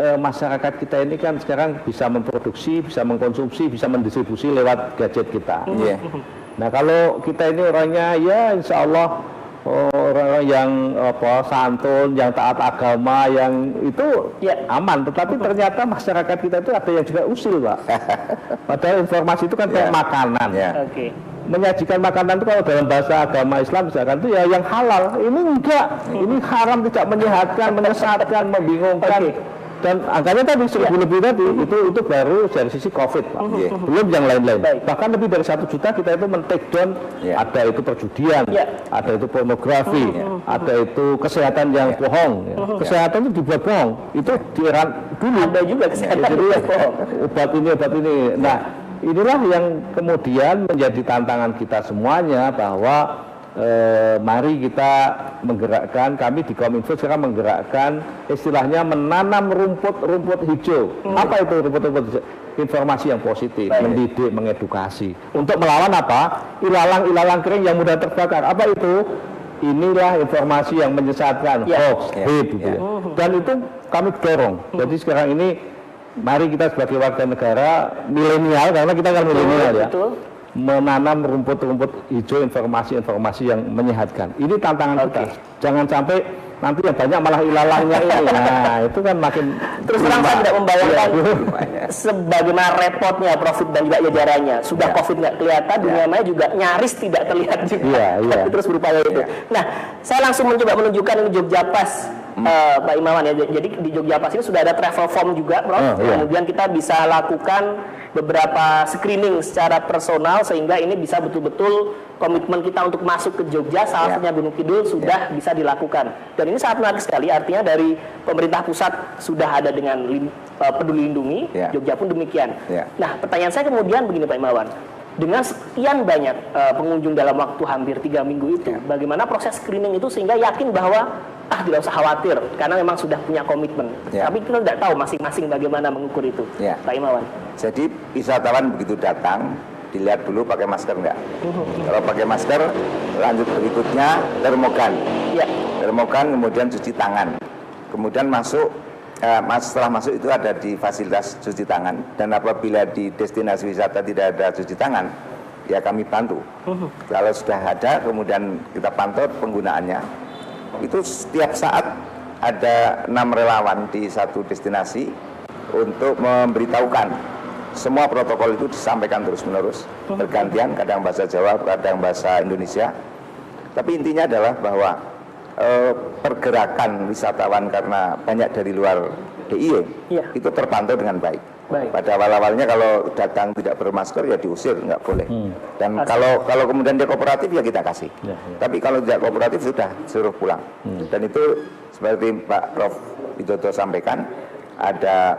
masyarakat kita ini kan sekarang bisa memproduksi, bisa mengkonsumsi, bisa mendistribusi lewat gadget kita. Iya. Nah kalau kita ini orangnya ya insya Allah orang yang santun, yang taat agama, yang itu aman. Tetapi ternyata masyarakat kita itu ada yang juga usil, Pak. Padahal informasi itu kan kayak makanan. Menyajikan makanan itu kalau dalam bahasa agama Islam misalkan itu ya yang halal. Ini enggak, ini haram, tidak menyehatkan, menyesatkan, membingungkan. Dan angkanya tadi 1000 lebih tadi itu baru dari sisi COVID, Pak. Belum yang lain-lain. Bahkan lebih dari 1 juta kita itu men-take down, ada itu perjudian, ada itu pornografi, ada itu kesehatan yang bohong. Kesehatan itu dibuat bohong. Itu di era dulu ada juga kesehatan yang bohong. Obat ini. Nah, inilah yang kemudian menjadi tantangan kita semuanya bahwa mari kita menggerakkan, kami di Kominfo sekarang menggerakkan istilahnya menanam rumput hijau. Apa itu rumput-rumput hijau? Informasi yang positif, mendidik, mengedukasi. Untuk melawan apa? Ilalang kering yang mudah terbakar. Apa itu? Inilah informasi yang menyesatkan, hoax, hate, gitu ya. Dan itu kami dorong. Jadi sekarang ini mari kita sebagai warga negara milenial, karena kita kan milenial ya, menanam rumput-rumput hijau, informasi-informasi yang menyehatkan. Ini tantangan kita. Jangan sampai nanti yang banyak malah ilalangnya ini. Nah, itu kan makin terus terang saya tidak membayangkan sebagaimana repotnya Profit dan juga jajarannya. Sudah COVID nggak kelihatan, dunia maya juga nyaris tidak terlihat juga. Tapi terus berupaya itu. Nah, saya langsung mencoba menunjukkan ini Jogja Pas, Pak Imawan ya. Jadi di Jogja Pas ini sudah ada travel form juga, Prof. Kemudian kita bisa lakukan beberapa screening secara personal sehingga ini bisa betul-betul komitmen kita untuk masuk ke Jogja, salah satunya Gunung Kidul sudah bisa dilakukan. Dan ini sangat menarik sekali, artinya dari pemerintah pusat sudah ada dengan Peduli Lindungi, Jogja pun demikian. Nah, pertanyaan saya kemudian begini Pak Imawan, dengan sekian banyak pengunjung dalam waktu hampir 3 minggu itu, bagaimana proses screening itu sehingga yakin bahwa tidak usah khawatir karena memang sudah punya komitmen. Tapi kita tidak tahu masing-masing bagaimana mengukur itu, Pak Imawan. Jadi wisatawan begitu datang dilihat dulu pakai masker enggak. Kalau pakai masker, lanjut berikutnya termogan. Termogan kemudian cuci tangan. Kemudian masuk setelah masuk itu ada di fasilitas cuci tangan, dan apabila di destinasi wisata tidak ada cuci tangan, ya kami bantu. Kalau sudah ada, kemudian kita pantau penggunaannya. Itu setiap saat ada 6 relawan di satu destinasi untuk memberitahukan. Semua protokol itu disampaikan terus-menerus, bergantian, kadang bahasa Jawa, kadang bahasa Indonesia. Tapi intinya adalah bahwa pergerakan wisatawan karena banyak dari luar DIY itu terpantau dengan baik. Pada awal-awalnya kalau datang tidak bermasker ya diusir, nggak boleh. Dan kalau kemudian dia kooperatif ya kita kasih. Tapi kalau tidak kooperatif sudah suruh pulang. Dan itu seperti Pak Prof Widodo sampaikan, ada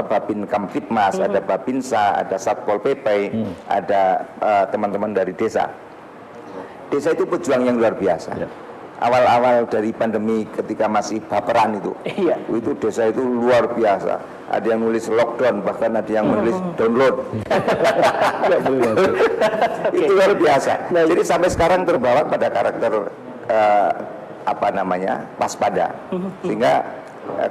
Babin Kamtipmas, ada Babinsa, ada Satpol PP, ada teman-teman dari desa. Desa itu pejuang yang luar biasa. Awal-awal dari pandemi ketika masih baperan itu desa itu luar biasa. Ada yang nulis lockdown, bahkan ada yang menulis download. Itu luar biasa. Jadi sampai sekarang terbawa pada karakter waspada. Sehingga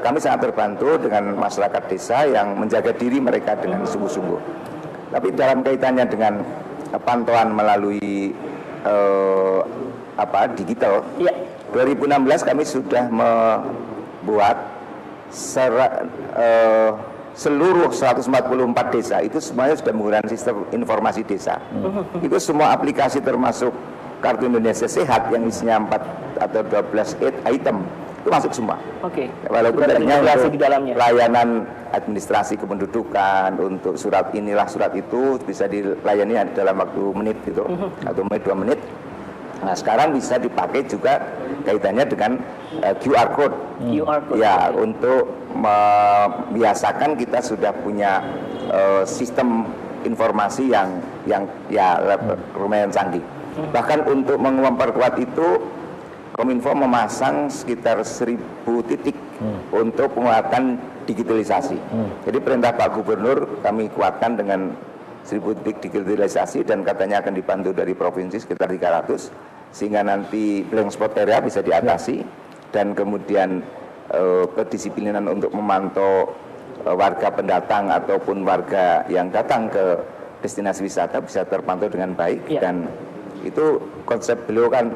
kami sangat terbantu dengan masyarakat desa yang menjaga diri mereka dengan sungguh-sungguh. Tapi dalam kaitannya dengan pantauan melalui digital, 2016 kami sudah membuat seluruh 144 desa itu semuanya sudah menggunakan sistem informasi desa. Itu semua aplikasi termasuk Kartu Indonesia Sehat yang isinya 4 atau 12 item itu masuk semua. Walaupun tadinya untuk layanan administrasi kependudukan, untuk surat inilah surat itu bisa dilayani dalam waktu menit gitu, atau menit 2 menit. Nah sekarang bisa dipakai juga kaitannya dengan QR code. Ya, untuk membiasakan kita sudah punya sistem informasi yang lumayan canggih. Bahkan untuk memperkuat itu, Kominfo memasang sekitar 1000 titik untuk penguatan digitalisasi. Jadi perintah Pak Gubernur kami kuatkan dengan 1000 titik digitalisasi, dan katanya akan dibantu dari provinsi sekitar 300, sehingga nanti blank spot area bisa diatasi, dan kemudian kedisiplinan untuk memantau warga pendatang ataupun warga yang datang ke destinasi wisata bisa terpantau dengan baik. Dan itu konsep beliau kan,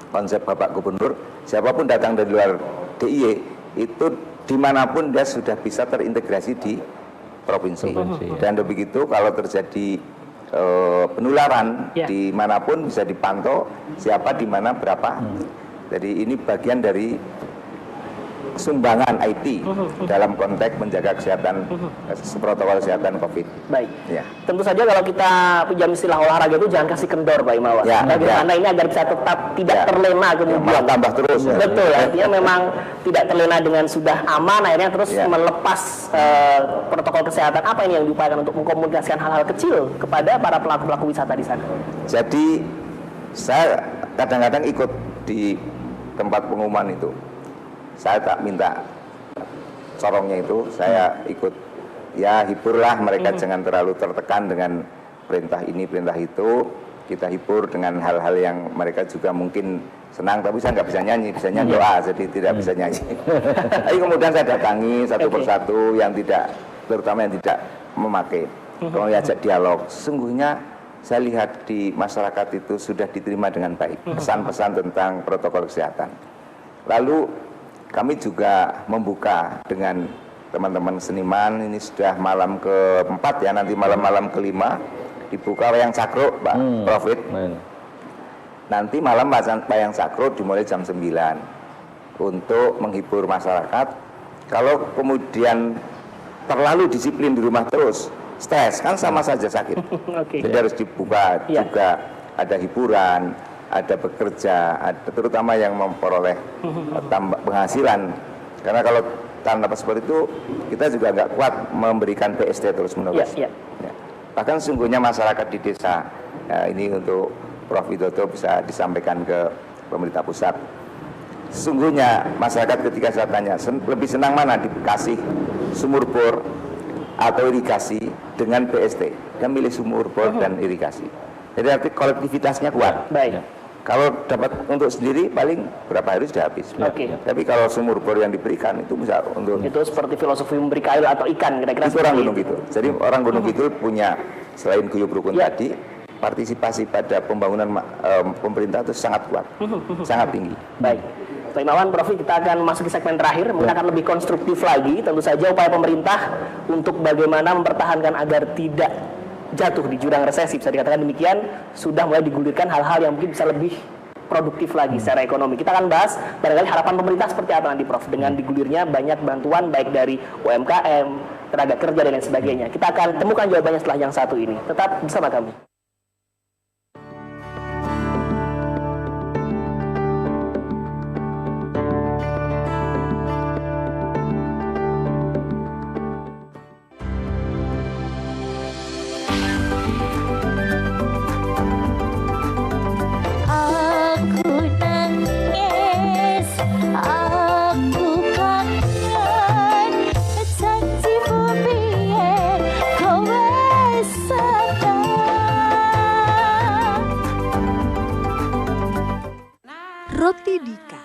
konsep Bapak Gubernur, siapapun datang dari luar DIY itu dimanapun dia sudah bisa terintegrasi di provinsi. Dan begitu kalau terjadi penularan dimanapun bisa dipantau siapa di mana berapa. Jadi ini bagian dari sumbangan IT dalam konteks menjaga kesehatan, protokol kesehatan COVID. Baik. Tentu saja kalau kita pinjam istilah olahraga itu jangan kasih kendor, Pak Imawan. Bagaimana ini agar bisa tetap tidak terlena kemudian. Malah tambah terus. Betul. Artinya memang tidak terlena dengan sudah aman, akhirnya terus melepas protokol kesehatan. Apa ini yang diupayakan untuk mengkomunikasikan hal-hal kecil kepada para pelaku-pelaku wisata di sana? Jadi saya kadang-kadang ikut di tempat pengumuman itu. Saya tak minta corongnya itu, saya ikut ya hiburlah mereka, jangan terlalu tertekan dengan perintah ini perintah itu. Kita hibur dengan hal-hal yang mereka juga mungkin senang, tapi saya nggak bisa nyanyi, bisanya doa, jadi tidak bisa nyanyi. Tapi kemudian saya datangi satu persatu yang tidak, terutama yang tidak memakai, kalau diajak dialog. Sesungguhnya saya lihat di masyarakat itu sudah diterima dengan baik pesan-pesan tentang protokol kesehatan. Lalu kami juga membuka dengan teman-teman seniman, ini sudah malam ke-4 ya, nanti malam-malam ke-5 dibuka wayang cakro, Pak Profit. Nanti malam wayang cakro dimulai jam 9 untuk menghibur masyarakat. Kalau kemudian terlalu disiplin di rumah terus, stres, kan sama saja sakit. Jadi harus dibuka juga, ada hiburan, ada bekerja, ada terutama yang memperoleh tambah penghasilan. Karena kalau tanpa seperti itu kita juga nggak kuat memberikan PST terus menerus. Bahkan sesungguhnya masyarakat di desa, ini untuk Prof Widodo bisa disampaikan ke pemerintah pusat. Sesungguhnya masyarakat ketika saya tanya lebih senang mana, dikasih sumur bor atau irigasi dengan PST, dia milih sumur bor dan irigasi. Jadi arti kolektivitasnya kuat. Baik. Kalau dapat untuk sendiri paling berapa hari sudah habis. Tapi kalau sumur bor yang diberikan itu bisa untuk itu seperti filosofi memberi kail atau ikan kira-kira. Itu orang Gunung Kidul. Jadi orang Gunung Kidul punya selain guyub rukun tadi, partisipasi pada pembangunan pemerintah itu sangat kuat, sangat tinggi. Baik. Pak Imawan, Prof, kita akan masuk ke segmen terakhir, mungkin akan lebih konstruktif lagi. Tentu saja upaya pemerintah untuk bagaimana mempertahankan agar tidak jatuh di jurang resesi, bisa dikatakan demikian, sudah mulai digulirkan hal-hal yang mungkin bisa lebih produktif lagi secara ekonomi. Kita akan bahas barangkali harapan pemerintah seperti apa nanti, Prof, dengan digulirnya banyak bantuan baik dari UMKM, tenaga kerja dan lain sebagainya. Kita akan temukan jawabannya setelah yang satu ini. Tetap bersama kami. Roti Dika,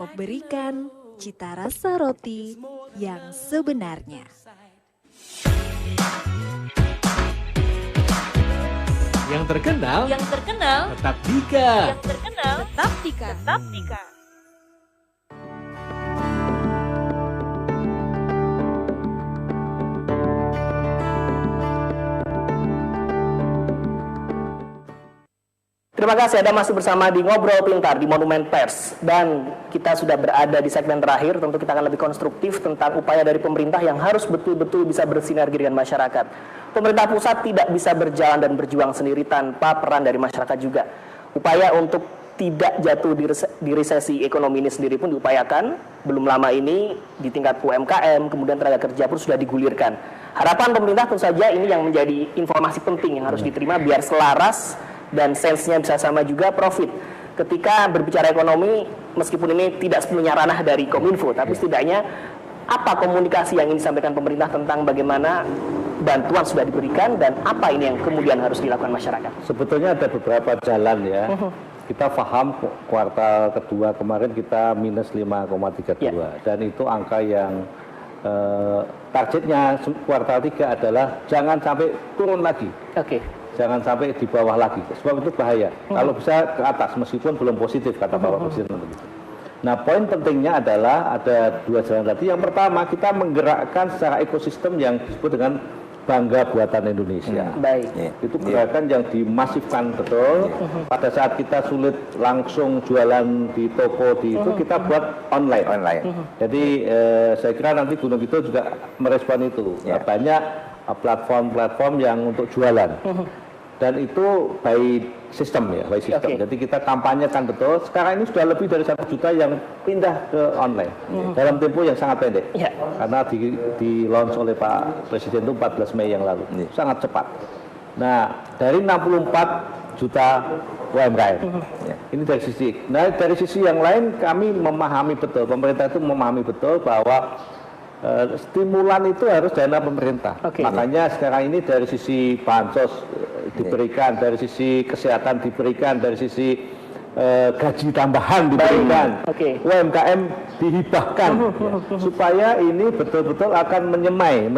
memberikan cita rasa roti yang sebenarnya. Yang terkenal tetap Dika. Tetap Dika. Terima kasih Anda masih bersama di Ngobrol Pintar di Monumen Pers, dan kita sudah berada di segmen terakhir. Tentu kita akan lebih konstruktif tentang upaya dari pemerintah yang harus betul-betul bisa bersinergi dengan masyarakat. Pemerintah pusat tidak bisa berjalan dan berjuang sendiri tanpa peran dari masyarakat juga. Upaya untuk tidak jatuh di resesi ekonomi ini sendiri pun diupayakan. Belum lama ini di tingkat UMKM, kemudian tenaga kerja pun sudah digulirkan. Harapan pemerintah tentu saja ini yang menjadi informasi penting yang harus diterima biar selaras dan sense-nya bisa sama juga, Profit. Ketika berbicara ekonomi, meskipun ini tidak sepenuhnya ranah dari Kominfo, tapi setidaknya apa komunikasi yang ingin disampaikan pemerintah tentang bagaimana bantuan sudah diberikan dan apa ini yang kemudian harus dilakukan masyarakat? Sebetulnya ada beberapa jalan ya. kita paham kuartal kedua kemarin kita minus 5,32 dan itu angka yang targetnya kuartal 3 adalah jangan sampai turun lagi. Jangan sampai di bawah lagi, sebab itu bahaya. Kalau bisa ke atas, meskipun belum positif, kata Bapak Presiden begitu. Nah, poin pentingnya adalah ada 2 jalan tadi. Yang pertama, kita menggerakkan secara ekosistem yang disebut dengan bangga buatan Indonesia. Baik. Itu gerakan yang dimasifkan betul. Pada saat kita sulit langsung jualan di toko itu kita buat online. Jadi saya kira nanti Gunung Kidul juga merespon itu. Banyak platform-platform yang untuk jualan. Dan itu by system ya, by system. Jadi kita kampanyekan betul. Sekarang ini sudah lebih dari 1 juta yang pindah ke online dalam tempo yang sangat pendek. Karena di launch oleh Pak Presiden itu 14 Mei yang lalu. Sangat cepat. Nah, dari 64 juta UMKM. Ini dari sisi. Nah, dari sisi yang lain kami memahami betul, pemerintah itu memahami betul bahwa stimulan itu harus dana pemerintah. Makanya sekarang ini dari sisi bansos diberikan, dari sisi kesehatan diberikan, dari sisi gaji tambahan diberikan, UMKM dihibahkan supaya ini betul-betul akan menyemai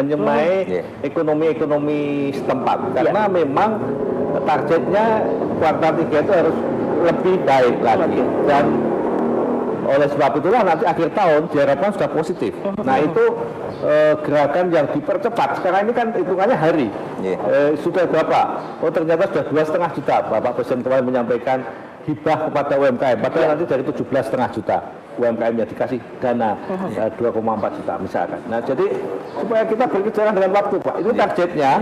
ekonomi setempat. Karena memang targetnya kuartal 3 itu harus lebih baik lagi. Dan oleh sebab itulah nanti akhir tahun diharapkan sudah positif. Nah itu gerakan yang dipercepat. Sekarang ini kan hitungannya hari. Sudah berapa? Oh ternyata sudah 2,5 juta. Bapak Presiden kemarin menyampaikan hibah kepada UMKM. Padahal nanti dari 17,5 juta UMKM yang dikasih dana 2,4 juta misalkan. Nah jadi supaya kita berbicara dengan waktu Pak. Itu targetnya.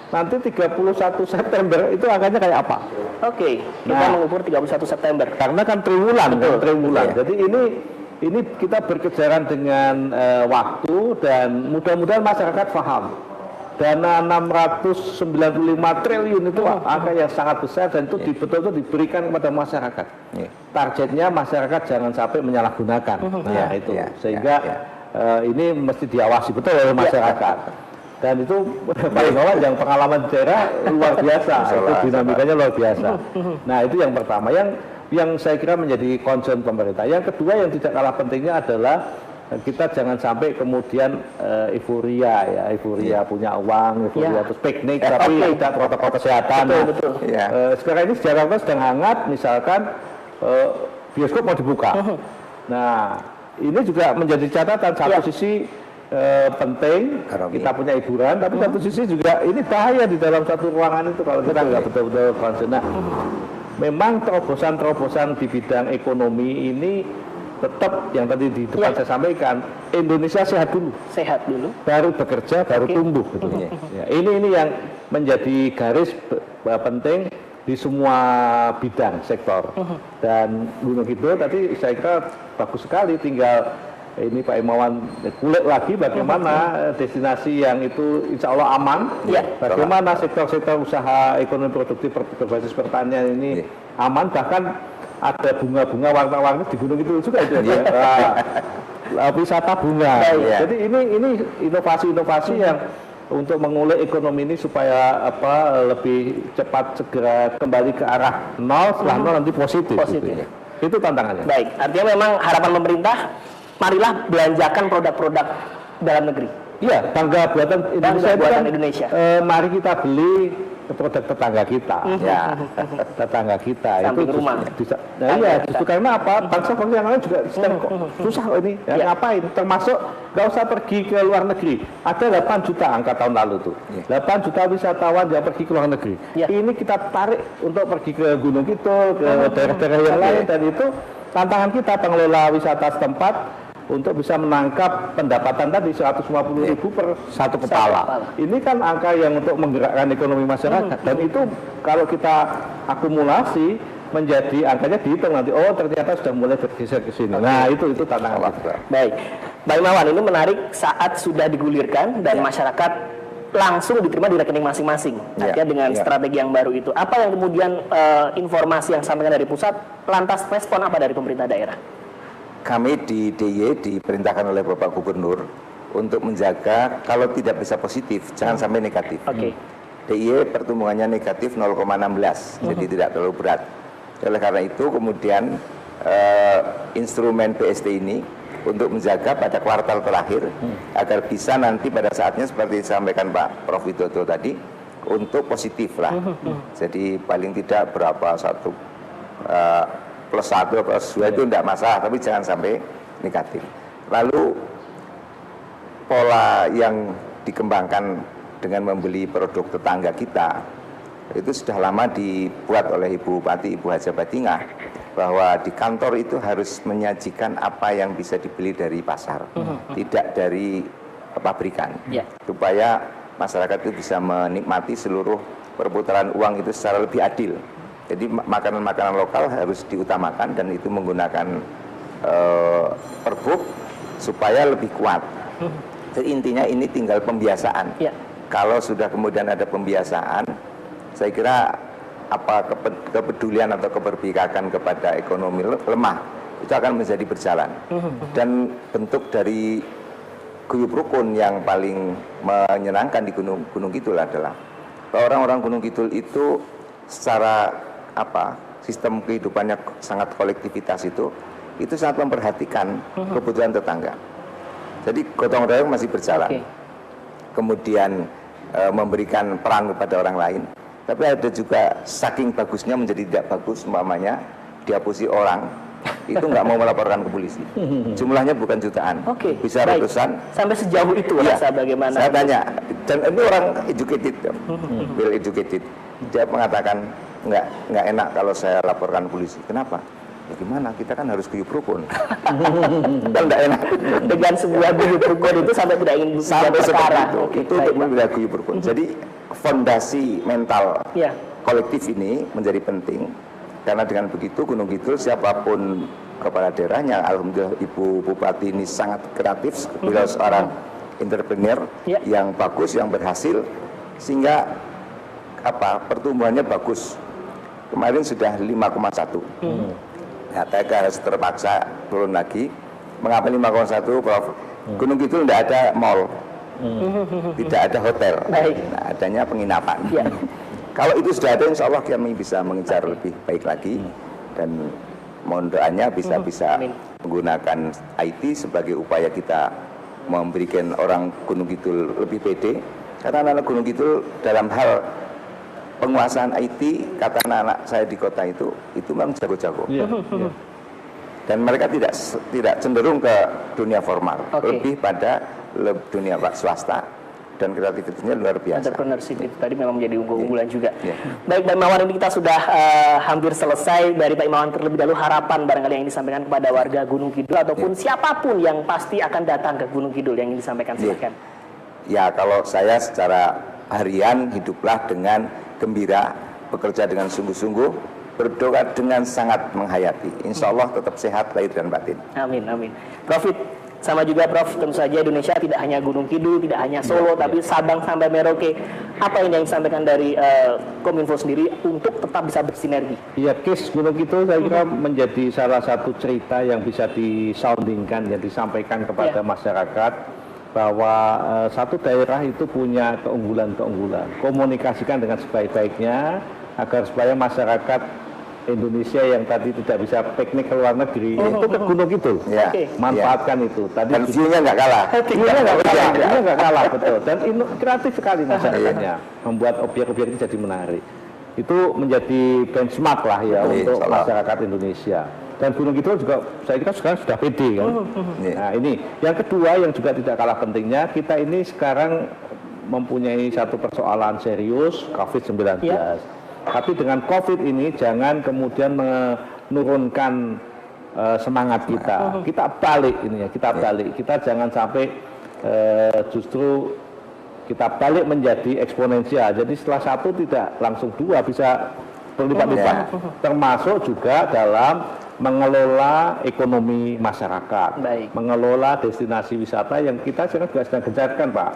Nanti 31 September itu angkanya kayak apa? Kita mengukur 31 September. Karena kan triwulan. Jadi ini kita berkejaran dengan waktu dan mudah-mudahan masyarakat paham. Dana 695 triliun itu angka yang sangat besar dan itu betul-betul diberikan kepada masyarakat. Targetnya masyarakat jangan sampai menyalahgunakan. Sehingga ini mesti diawasi betul oleh masyarakat. Dan itu Pak Imawan yang pengalaman di daerah luar biasa, itu dinamikanya luar biasa. Nah itu yang pertama, yang saya kira menjadi concern pemerintah. Yang kedua yang tidak kalah pentingnya adalah kita jangan sampai kemudian euforia punya uang, terus piknik, tapi tidak protokol kesehatan. Sekarang ini Jakarta sedang hangat, misalkan bioskop mau dibuka. Nah ini juga menjadi catatan satu sisi. Penting kita punya hiburan, tapi satu sisi juga ini bahaya di dalam satu ruangan itu kalau kita nggak betul-betul concern. Nah, memang terobosan-terobosan di bidang ekonomi ini tetap yang tadi di depan saya sampaikan, Indonesia sehat dulu, baru bekerja, baru tumbuh. Gitu. Ini yang menjadi garis penting di semua bidang sektor. Dan Gunung Kidul tadi saya kira bagus sekali, tinggal ini Pak Imawan kulik lagi bagaimana destinasi yang itu insya Allah aman, bagaimana sektor-sektor usaha ekonomi produktif berbasis pertanian ini aman, bahkan ada bunga-bunga warna-warni di Gunung Kidul juga itu wisata bunga. Jadi ini inovasi-inovasi yang untuk mengulik ekonomi ini supaya lebih cepat segera kembali ke arah nol, setelah nol nanti positif. Gitu. Itu tantangannya. Baik, artinya memang harapan pemerintah, marilah belanjakan produk-produk dalam negeri. Iya, bangga buatan Indonesia. Mari kita beli produk tetangga kita. Tetangga kita samping itu rumah. Justru karena apa? Bangsa-bangsa yang lain juga sedang kok susah kok ini. Ngapain? Termasuk nggak usah pergi ke luar negeri. Ada 8 juta angka tahun lalu tuh. 8 juta wisatawan yang pergi ke luar negeri. Ini kita tarik untuk pergi ke Gunung Kidul, ke daerah-daerah yang lain, dan itu tantangan kita pengelola wisata setempat untuk bisa menangkap pendapatan tadi 150.000 per satu kepala. Ini kan angka yang untuk menggerakkan ekonomi masyarakat. Dan itu kalau kita akumulasi menjadi angkanya dihitung nanti, oh ternyata sudah mulai bergeser ke sini. Nah itu tantangan kita. Baik, Pak Imawan, ini menarik saat sudah digulirkan dan masyarakat langsung diterima di rekening masing-masing. Artinya dengan strategi yang baru itu. Apa yang kemudian informasi yang disampaikan dari pusat, lantas respon apa dari pemerintah daerah? Kami di DIY diperintahkan oleh Bapak Gubernur untuk menjaga kalau tidak bisa positif, jangan sampai negatif. DIY pertumbuhannya negatif 0,16, jadi tidak terlalu berat. Oleh karena itu kemudian instrumen BST ini untuk menjaga pada kuartal terakhir agar bisa nanti pada saatnya seperti disampaikan Pak Prof Widodo tadi untuk positif lah. Jadi paling tidak berapa +1 +2 itu tidak masalah, tapi jangan sampai negatif. Lalu pola yang dikembangkan dengan membeli produk tetangga kita itu sudah lama dibuat oleh Ibu Bupati, Ibu Haja Batingah, bahwa di kantor itu harus menyajikan apa yang bisa dibeli dari pasar, tidak dari pabrikan, supaya masyarakat itu bisa menikmati seluruh perputaran uang itu secara lebih adil. Jadi makanan-makanan lokal harus diutamakan dan itu menggunakan perbuk supaya lebih kuat. Jadi intinya ini tinggal pembiasaan. Kalau sudah kemudian ada pembiasaan, saya kira kepedulian atau keberpihakan kepada ekonomi lemah itu akan menjadi berjalan. Dan bentuk dari guyub rukun yang paling menyenangkan di Gunung Kidul adalah bahwa orang-orang Gunung Kidul itu secara sistem kehidupannya sangat kolektivitas itu sangat memperhatikan kebutuhan tetangga. Jadi gotong royong masih berjalan. Kemudian memberikan peran kepada orang lain. Tapi ada juga saking bagusnya menjadi tidak bagus, umpamanya dihapusi orang itu nggak mau melaporkan ke polisi. Jumlahnya bukan jutaan, bisa ratusan. Sampai sejauh itu rasa bagaimana? Saya tanya, dan ini orang educated, well educated. Dia mengatakan nggak enak kalau saya laporkan polisi. Kenapa? Ya gimana? Kita kan harus guyub rukun. Dan nggak enak. Dengan sebuah guyub rukun itu sampai tidak ingin sampai perkara. Itu untuk membela guyub rukun. Jadi fondasi mental kolektif ini menjadi penting. Karena dengan begitu Gunung Kidul siapapun kepala daerahnya, alhamdulillah Ibu Bupati ini sangat kreatif, beliau seorang entrepreneur yang bagus, yang berhasil, sehingga pertumbuhannya bagus. Kemarin sudah 5,1. Nah, TK harus terpaksa turun lagi. Mengapa 5,1, Prof? Gunung Kidul tidak ada mall, tidak ada hotel, nah, adanya penginapan. Kalau itu sudah ada, insya Allah kami bisa mengejar lebih baik lagi, dan mohon doanya bisa menggunakan IT sebagai upaya kita memberikan orang Gunung Kidul lebih pede. Karena anak-anak Gunung Kidul dalam hal penguasaan IT, kata anak-anak saya di kota itu memang jago-jago. Dan mereka tidak cenderung ke dunia formal, lebih pada dunia swasta. Dan kreativitasnya luar biasa. Entrepreneurship itu tadi memang menjadi unggulan juga. Baik, Pak Imawan, ini kita sudah hampir selesai. Dari Pak Imawan terlebih dahulu, harapan barangkali yang disampaikan kepada warga Gunung Kidul ataupun siapapun yang pasti akan datang ke Gunung Kidul yang ingin disampaikan, silakan. Ya, kalau saya secara harian hiduplah dengan gembira, bekerja dengan sungguh-sungguh, berdoa dengan sangat menghayati. Insya Allah tetap sehat lahir dan batin. Amin, amin. Profit. Sama juga Prof, tentu saja Indonesia tidak hanya Gunung Kidul, tidak hanya Solo, tapi Sabang sampai Merauke. Apa yang disampaikan dari Kominfo sendiri untuk tetap bisa bersinergi? Ya, case Gunung Kidul saya kira menjadi salah satu cerita yang bisa disoundingkan, yang disampaikan kepada masyarakat, bahwa satu daerah itu punya keunggulan-keunggulan. Komunikasikan dengan sebaik-baiknya agar supaya masyarakat Indonesia yang tadi tidak bisa piknik ke luar negeri itu ke Gunung Kidul, manfaatkan itu. Tadi dan view-nya nggak kalah. View-nya nggak kalah, betul. Dan kreatif sekali masyarakatnya, membuat objek-objek itu jadi menarik. Itu menjadi benchmark lah ya untuk masyarakat Indonesia. Dan Gunung Kidul juga saya kira sekarang sudah pede kan. Nah ini yang kedua yang juga tidak kalah pentingnya, kita ini sekarang mempunyai satu persoalan serius, COVID-19. Tapi dengan COVID ini jangan kemudian menurunkan semangat kita. Kita balik ini ya, kita jangan sampai justru kita balik menjadi eksponensial. Jadi setelah satu tidak langsung dua, bisa berlipat-lipat. Termasuk juga dalam mengelola ekonomi masyarakat, mengelola destinasi wisata yang kita sekarang juga sedang gencarkan, Pak.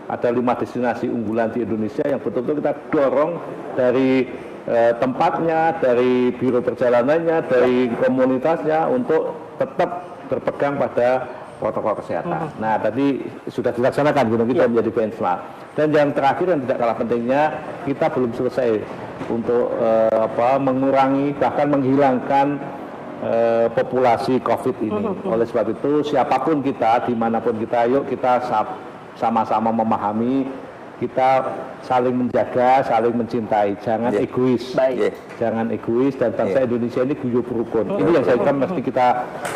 Ada 5 destinasi unggulan di Indonesia yang betul-betul kita dorong dari tempatnya, dari biro perjalanannya, dari komunitasnya untuk tetap berpegang pada protokol kesehatan. Nah, tadi sudah dilaksanakan Gunung Kidul menjadi benchmark. Dan yang terakhir yang tidak kalah pentingnya, kita belum selesai untuk mengurangi bahkan menghilangkan populasi COVID ini. Oleh sebab itu siapapun kita, dimanapun kita, yuk kita sama-sama memahami, kita saling menjaga, saling mencintai, jangan egois. Jangan egois, dan bangsa Indonesia ini guyup rukun. Ini yang saya kira mesti kita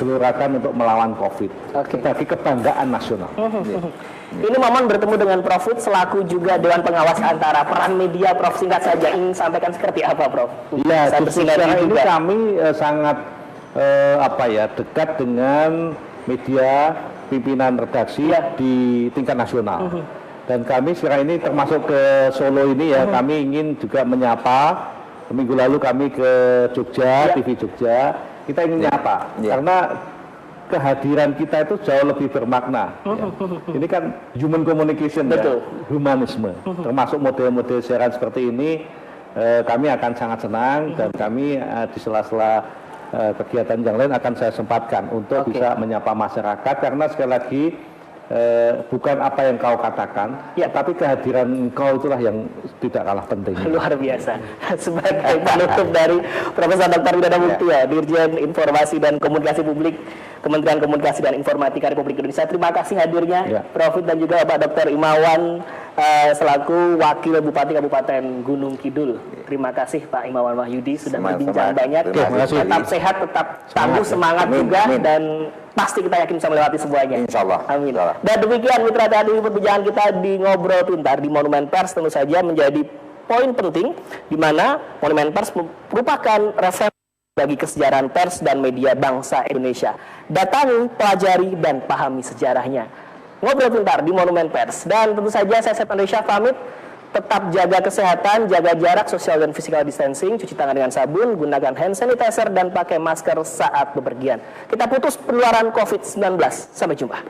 gelurakan untuk melawan COVID sebagai kebanggaan nasional. Ini momen bertemu dengan Prof. selaku juga Dewan Pengawas antara peran media. Prof, singkat saja ingin sampaikan seperti apa, Prof? Iya, sekarang ini kami sangat dekat dengan media pimpinan redaksi di tingkat nasional. Dan kami sekarang ini termasuk ke Solo ini ya, kami ingin juga menyapa. Minggu lalu kami ke Jogja, TV Jogja, kita ingin menyapa karena kehadiran kita itu jauh lebih bermakna. Ini kan human communication, humanisme. Termasuk model-model siaran seperti ini, kami akan sangat senang, dan kami di sela-sela kegiatan yang lain akan saya sempatkan untuk bisa menyapa masyarakat, karena sekali lagi bukan apa yang kau katakan, tapi kehadiran kau itulah yang tidak kalah penting. Luar biasa. Sebagai penutup dari Profesor Dr. Widana Muktio, Dirjen Informasi dan Komunikasi Publik, Kementerian Komunikasi dan Informatika Republik Indonesia. Terima kasih hadirnya, Prof. dan juga Pak Dr. Imawan selaku Wakil Bupati Kabupaten Gunung Kidul. Terima kasih Pak Imawan Wahyudi sudah berbincang banyak. Tetap sehat, tetap tangguh, semangat juga, dan pasti kita yakin bisa melewati semuanya. Insyaallah. Amin. Dan demikian mitra tadi perbincangan kita di Ngobrol Pintar di Monumen Pers, tentu saja menjadi poin penting di mana Monumen Pers merupakan referensi bagi kesejarahan pers dan media bangsa Indonesia. Datangi, pelajari, dan pahami sejarahnya. Ngobrol Pintar di Monumen Pers. Dan tentu saja saya Septan Risha pamit. Tetap jaga kesehatan, jaga jarak sosial dan physical distancing, cuci tangan dengan sabun, gunakan hand sanitizer, dan pakai masker saat bepergian. Kita putus penularan COVID-19. Sampai jumpa.